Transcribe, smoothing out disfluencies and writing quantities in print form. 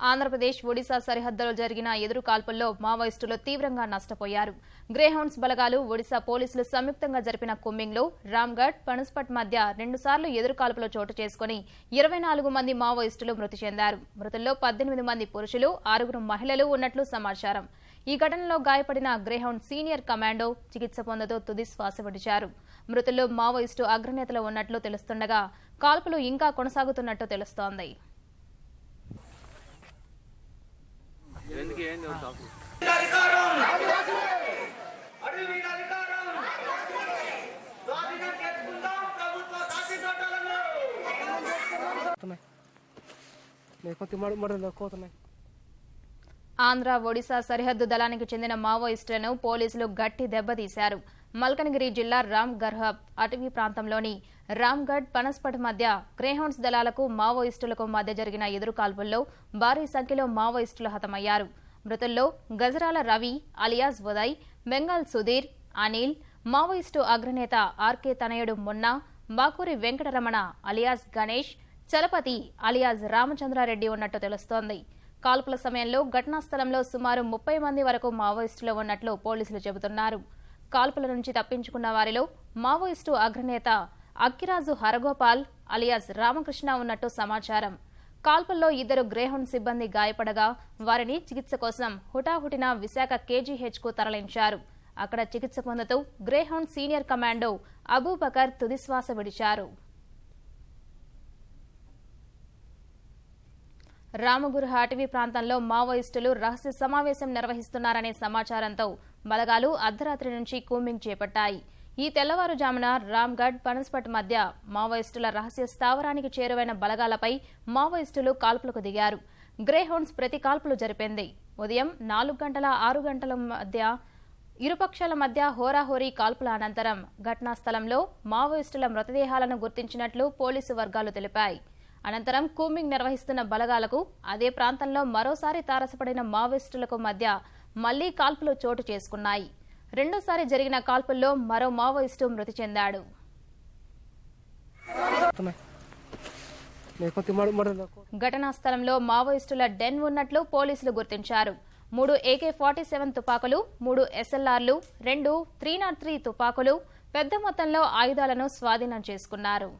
ఆంధ్రప్రదేశ్ ఒడిశా సరిహద్దులో జరిగిన ఎదురు కాల్పుల్లో మావోయిస్టులు తీవ్రంగా నష్టపోయారు. గ్రేహౌండ్స్ బలగాలు, ఒడిశా పోలీసులు సంయుక్తంగా జరిపిన కూంబింగ్లో రామ్గఢ్, పనస్పట్ మధ్య 2 సార్లు ఎదురు కాల్పులు చోటు చేసుకుని 24 మంది మావోయిస్టులు మృతి చెందారు. మృతుల్లో 18 మంది పురుషులు, 6 మహిళలు ఉన్నట్లు సమాచారం. ఈ ఘటనలో గాయపడిన గ్రేహౌండ్ సీనియర్ కమాండో చికిత్స పొందుతూ తుది శ్వాస విడిచారు. మృతుల్లో మావోయిస్టు అగ్రనేతలు ఉన్నట్లు తెలుస్తుండగా కాల్పులు ఇంకా కొనసాగుతున్నట్టు తెలుస్తోంది. ఆంధ్ర, ఒడిశా సరిహద్దు దళానికి చెందిన మావోయిస్టులను పోలీసులు గట్టి దెబ్బతీశారు. మల్కనగిరి జిల్లా రామ్గర్హ్ అటవీ ప్రాంతంలోని రామ్గఢ్, పనస్పట్ మధ్య గ్రేహౌండ్స్ దళాలకు, మావోయిస్టులకు మధ్య జరిగిన ఎదురు కాల్పుల్లో భారీ సంఖ్యలో మావోయిస్టులు హతమయ్యారు. మృతుల్లో గజరాల రవి అలియాస్ ఉదయ్, బెంగాల్ సుధీర్, అనిల్, మావోయిస్టు అగ్రనేత ఆర్కే తనయుడు మున్నా, బాకూరి వెంకటరమణ అలియాస్ గణేష్, చలపతి అలియాస్ రామచంద్రారెడ్డి ఉన్నట్టు తెలుస్తోంది. కాల్పుల సమయంలో ఘటనా స్థలంలో సుమారు 30 మంది వరకు మావోయిస్టులు ఉన్నట్లు పోలీసులు చెబుతున్నారు. కాల్పుల నుంచి తప్పించుకున్న వారిలో మావోయిస్టు అగ్రనేత అక్కిరాజు హరగోపాల్ అలియాస్ రామకృష్ణ ఉన్నట్టు సమాచారం. కాల్పుల్లో 2 గ్రేహౌండ్ సిబ్బంది గాయపడగా వారిని చికిత్స కోసం హుటాహుటిన విశాఖ కేజీహెచ్కు తరలించారు. అక్కడ చికిత్స పొందుతూ గ్రేహౌండ్ సీనియర్ కమాండో అబూబకర్ తుదిశ్వాస విడిచారు. రామగుర్హ అటవీ ప్రాంతంలో మావోయిస్టులు రహస్య సమావేశం నిర్వహిస్తున్నారనే సమాచారంతో బలగాలు అర్ధరాత్రి నుంచి కూంబింగ్ చేపట్టాయి. ఈ తెల్లవారుజామున రామ్గఢ్, పనస్పట్ మధ్య మావోయిస్టుల రహస్య స్థావరానికి చేరువైన బలగాలపై మావోయిస్టులు కాల్పులకు దిగారు. గ్రేహౌండ్స్ ప్రతి కాల్పులు జరిపింది. ఉదయం 4 గంటల 6 గంటల మధ్య ఇరుపక్షాల మధ్య హోరాహోరీ కాల్పుల అనంతరం ఘటనా స్థలంలో మావోయిస్టుల మృతదేహాలను గుర్తించినట్లు పోలీసు వర్గాలు తెలిపాయి. అనంతరం కూంబింగ్ నిర్వహిస్తున్న బలగాలకు, అదే ప్రాంతంలో మరోసారి తారసపడిన మావోయిస్టులకు మధ్య మళ్లీ కాల్పులు చోటు చేసుకున్నాయి. రెండోసారి జరిగిన కాల్పుల్లో మరో మావోయిస్టు మృతి చెందాడు. ఘటనా స్థలంలో మావోయిస్టుల డెన్ ఉన్నట్లు పోలీసులు గుర్తించారు. 3 AK-47 తుపాకులు, 3 SLRలు, 2 303 తుపాకులు, పెద్ద మొత్తంలో ఆయుధాలను స్వాధీనం చేసుకున్నారు.